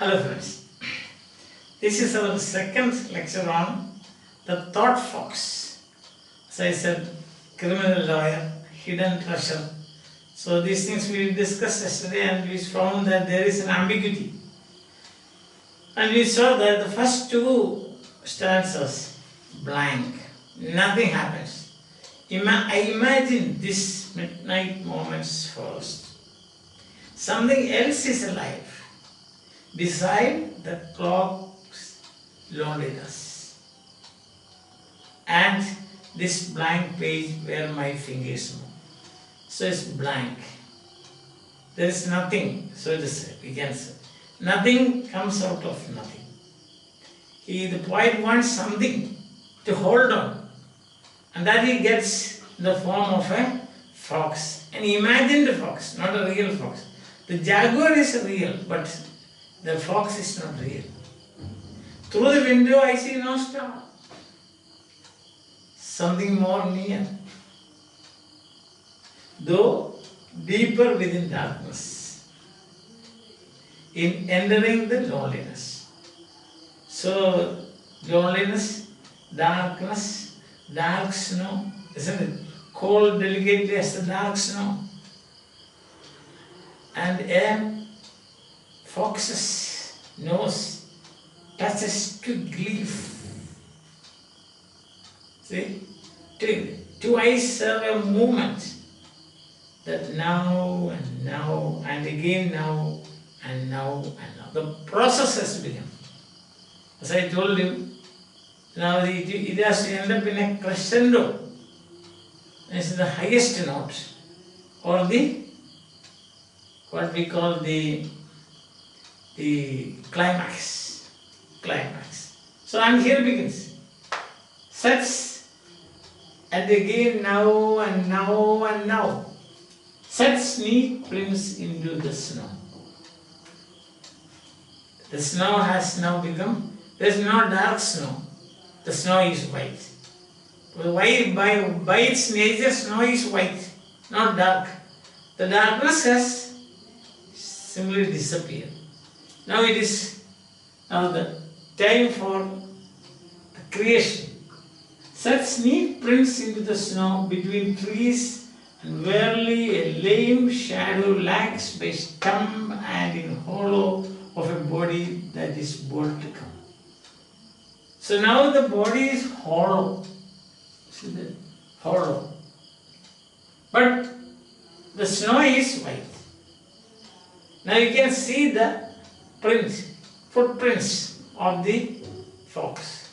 Hello friends, this is our second lecture on the thought fox. As I said, criminal lawyer, hidden treasure. So these things we discussed yesterday and we found that there is an ambiguity. And we saw that the first two stanzas, blank, nothing happens. I imagine this midnight moments first. Something else is alive. Beside the clock's loneliness and this blank page where my fingers move. So it's blank. There is nothing, so to say, we can say. Nothing comes out of nothing. The poet wants something to hold on, and that he gets in the form of a fox, an imagined fox, not a real fox. The jaguar is real, but the fox is not real. Through the window I see no star. Something more near. Though deeper within darkness. In entering the loneliness. So loneliness, darkness, dark snow, isn't it? Cold delicately as the dark snow. And a fox's nose touches twig leaf. See? Twig. Two eyes serve a movement that now and now and again now and now and now. The process has begun. As I told you, now it has to end up in a crescendo. This is the highest note, or the what we call the climax. So and here begins. Sets and again now and now and now. Sets neat prints into the snow. The snow has now become, there is no dark snow. The snow is white. By its nature, snow is white, not dark. The darkness has simply disappeared. Now it is the time for the creation. Such neat prints into the snow between trees, and verily a lame shadow lags by stump and in hollow of a body that is bold to come. So now the body is hollow. See that? Hollow. But the snow is white. Now you can see the footprints of the fox.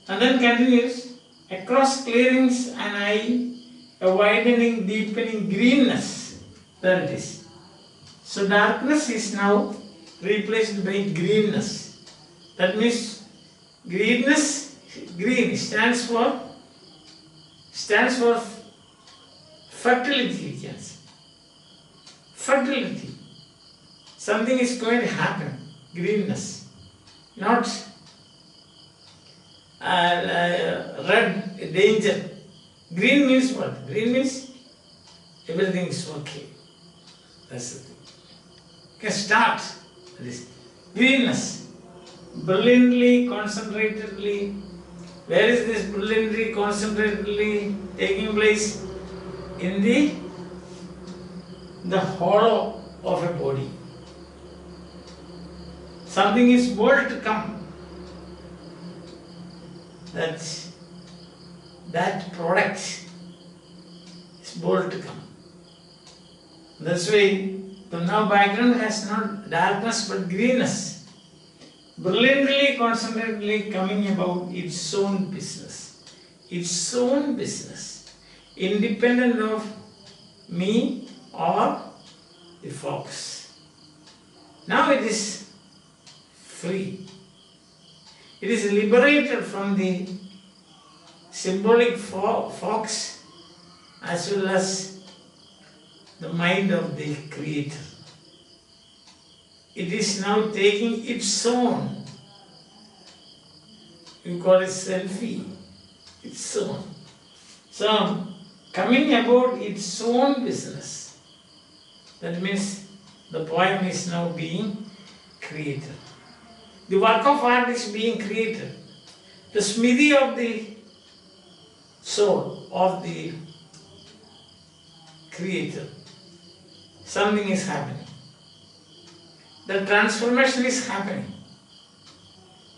And then continues, across clearings and eye, a widening, deepening greenness. There it is. So darkness is now replaced by greenness. That means greenness, green stands for fertility, we can say. Fertility. Something is going to happen. Greenness. Not red, danger. Green means what? Green means everything is okay. That's the thing. You can start this. Greenness. Brilliantly, concentratedly. Where is this brilliantly, concentratedly taking place? In the hollow of a body. Something is bold to come. That product is bold to come. That's why the now background has not darkness but greenness. Brilliantly, concentratedly coming about its own business. Its own business. Independent of me or the fox. Now it is free. It is liberated from the symbolic fox as well as the mind of the Creator. It is now taking its own, you call it selfie, its own. So, coming about its own business, that means the poem is now being creator. The work of art is being created. The smithy of the soul of the creator. Something is happening. The transformation is happening.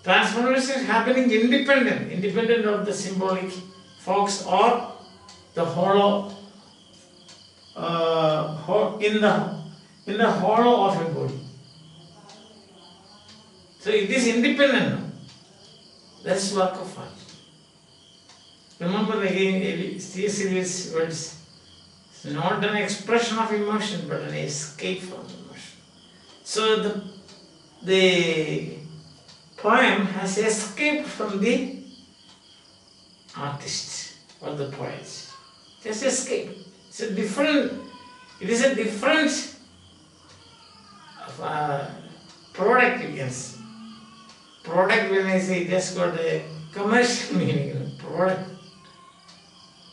Transformation is happening independent of the symbolic fox or the hollow in the hollow of a body. So it is independent now. That's work of art. Remember again C.S. Lewis' words. It's not an expression of emotion, but an escape from emotion. So the poem has escaped from the artist or the poet. It has escaped. It is a different product, you can say. Product, when I say, it has got a commercial meaning, product.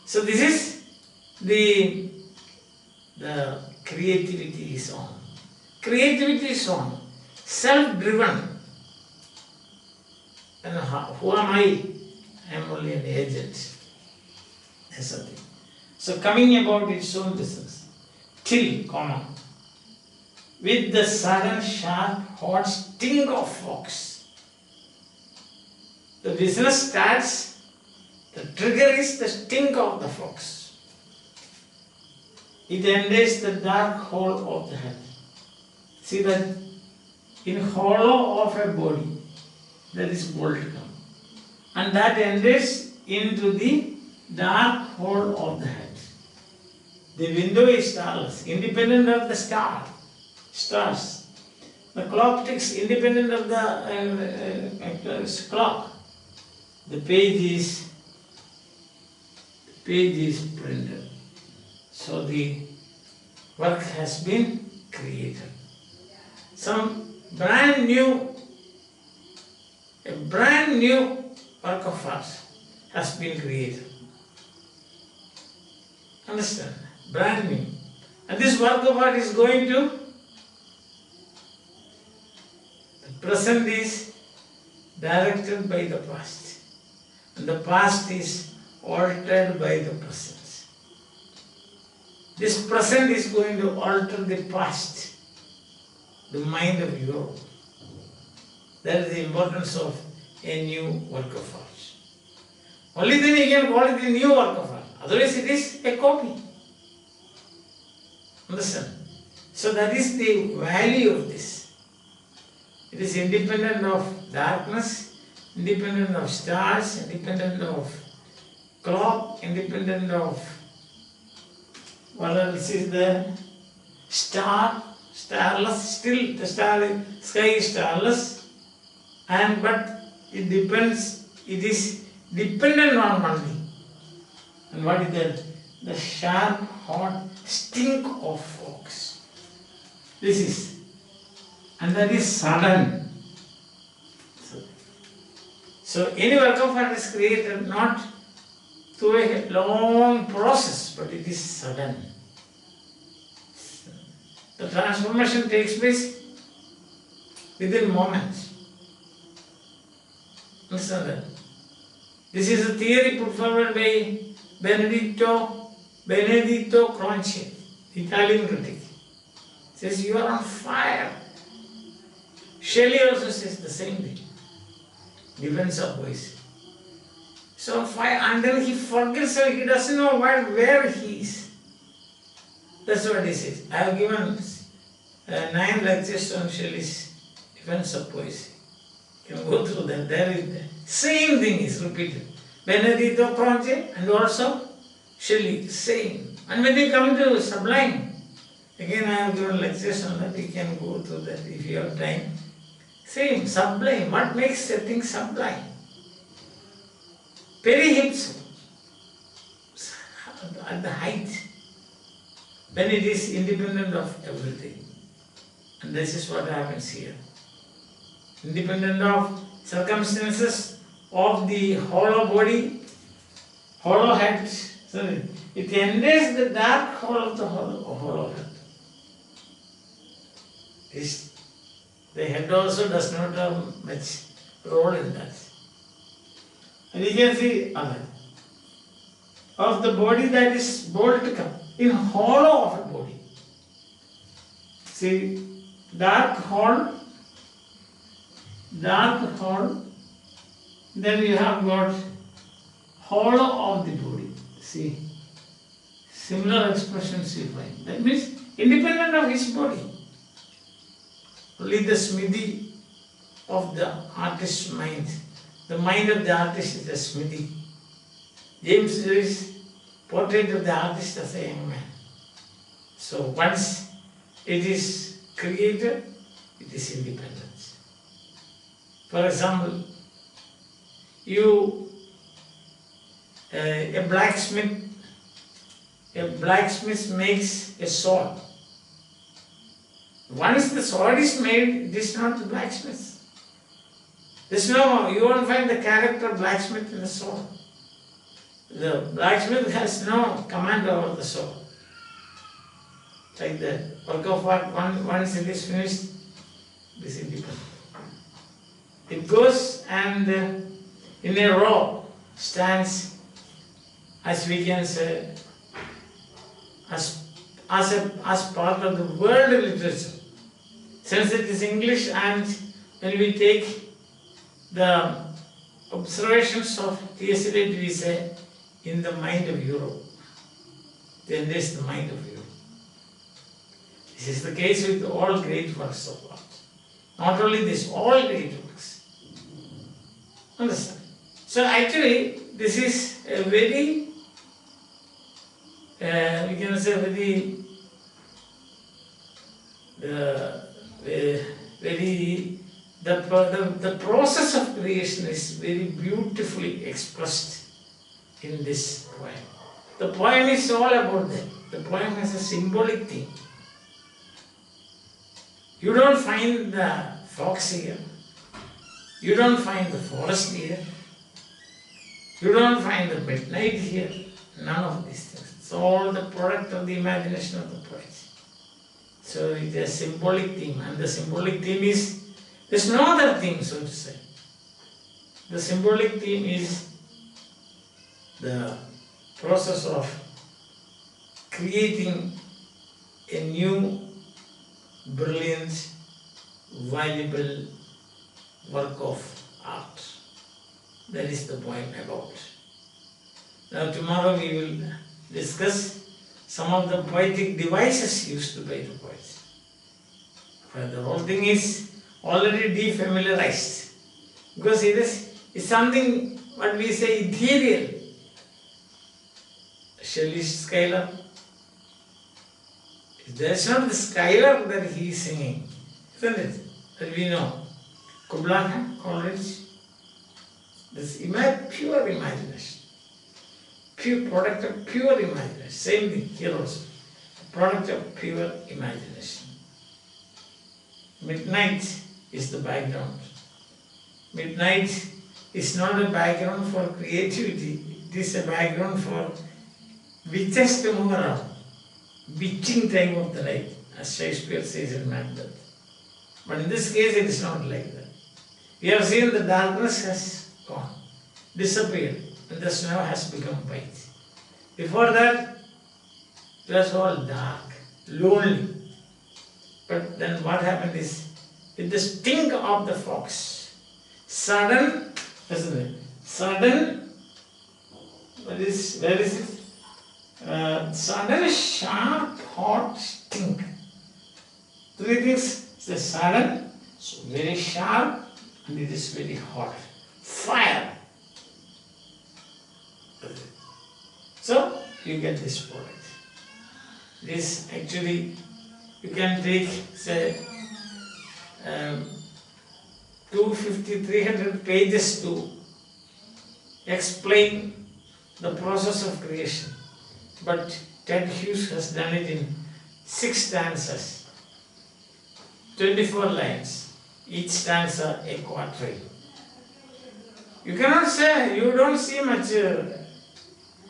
So this is the creativity is on. Creativity is on. Self-driven. And who am I? I am only an agent. That's something. So coming about its own business. Till, comma, with the sudden sharp hot sting of fox. The business starts, the trigger is the sting of the fox. It enters the dark hole of the head. See that in hollow of a body, there is bolt come. And that enters into the dark hole of the head. The window is starless, independent of the stars. The clock ticks independent of the clock. The page is printed. So the work has been created. Some brand new work of art has been created. Understand? Brand new. And this work of art is going to, the present is directed by the past. And the past is altered by the present. This present is going to alter the past, the mind of you. That is the importance of a new work of art. Only then you can call it a new work of art. Otherwise it is a copy. Understand? So that is the value of this. It is independent of darkness, independent of stars, independent of clock, independent of what else is there? Starless, still the sky is starless, but it depends, it is dependent on one thing. And what is that? The sharp, hot stink of fox. This is, and that is sudden. So any work of art is created not through a long process, but it is sudden. The transformation takes place within moments. Understand that? This is a theory put forward by Benedetto Croce, Italian critic. Says you are on fire. Shelley also says the same thing. Defense of voice. So fire, and then he forgets, so he doesn't know where he is. That's what he says. I have given 9 lectures on Shelley's Defense of Poesy. You can go through that. There is the same thing is repeated. Benedetto Croce and also Shelley, same. And when you come to Sublime, again I have given lectures on that. You can go through that if you have time. Same, sublime. What makes a thing sublime? Perihipsum, at the height, when it is independent of everything. And this is what happens here. Independent of circumstances of the hollow body, hollow head. Sorry, it enters the dark hole of the hollow head. This The head also does not have much role in that. And you can see of the body that is bold to come, in hollow of a body. See, dark hole, then you have got hollow of the body. See, similar expressions you find. That means independent of his body. Only the smithy of the artist's mind. The mind of the artist is the smithy. James Joyce's portrait of the artist as a young man. So once it is created, it is independent. For example, a blacksmith makes a sword. Once the sword is made, it is not the blacksmith. You won't find the character of blacksmith in the sword. The blacksmith has no command over the sword. Like the work of art, once it is finished, it is independent. It goes and in a row stands, as we can say, as part of the world literature. Since it is English, and when we take the observations of T.S. Eliot, we say, in the mind of Europe. Then there is the mind of Europe. This is the case with all great works of art. Not only this, all great works. Understand? So actually, this is a very, we can say the process of creation is very beautifully expressed in this poem. The poem is all about that. The poem has a symbolic theme. You don't find the fox here. You don't find the forest here. You don't find the midnight here. None of these things. It's all the product of the imagination of the poet. So it is a symbolic theme, and the symbolic theme is, there's no other theme, so to say. The symbolic theme is the process of creating a new, brilliant, valuable work of art. That is the poem about. Now tomorrow we will discuss some of the poetic devices used by the poets. But the whole thing is already defamiliarized, because it's something what we say ethereal. Shelley's Skylar. That's not the Skylar that he is singing, isn't it? That we know. Kubla Khan, Coleridge. This pure imagination. Pure product of pure imagination. Same thing here also. Product of pure imagination. Midnight is the background. Midnight is not a background for creativity. It is a background for witches to move around. Witching time of the night, as Shakespeare says in Macbeth. But in this case, it is not like that. We have seen the darkness has gone, disappeared, and the snow has become white. Before that, it was all dark, lonely. But then what happened is, with the sting of the fox, sudden, where is it? Sudden, sharp, hot sting. Three things. It's a sudden, so very sharp, and it is very hot. Fire. So you get this product. This actually, you can take, say, 250, 300 pages to explain the process of creation. But Ted Hughes has done it in 6 stanzas, 24 lines, each stanza a quatrain. You cannot say, you don't see much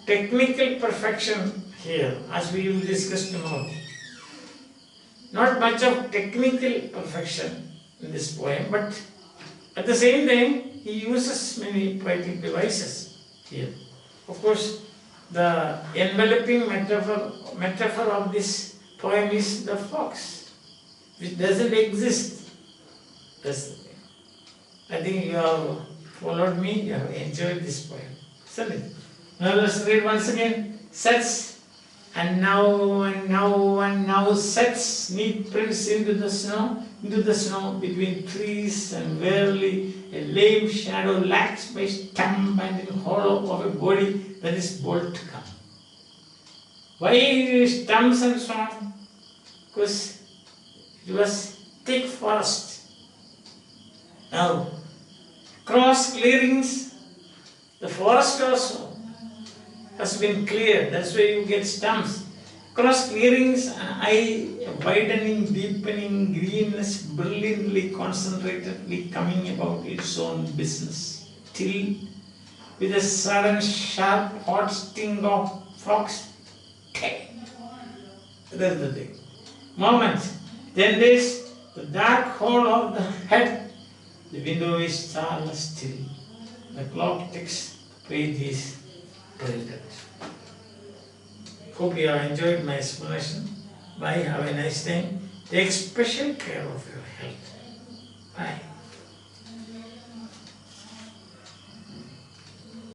technical perfection here, as we will discuss tomorrow. Not much of technical perfection, in this poem, but at the same time he uses many poetic devices here. Of course, the enveloping metaphor of this poem is the fox, which doesn't exist. That's the thing. I think you have followed me, you have enjoyed this poem. Isn't it? Now let's read once again. Sets and now sets neat prints into the snow between trees, and verily a lame shadow lacks by stump and in hollow of a body that is bold to come. Why stumps and so on? Because it was thick forest. Now, cross clearings, the forest also has been cleared. That's why you get stumps. Cross clearings, eye widening, deepening, greenness, brilliantly concentratedly coming about its own business, till with a sudden sharp hot sting of fox, that's the thing. Moment. Then there's the dark hole of the head. The window is starless still. The clock ticks, page is printed. Hope you have enjoyed my explanation. Bye. Have a nice time. Take special care of your health. Bye.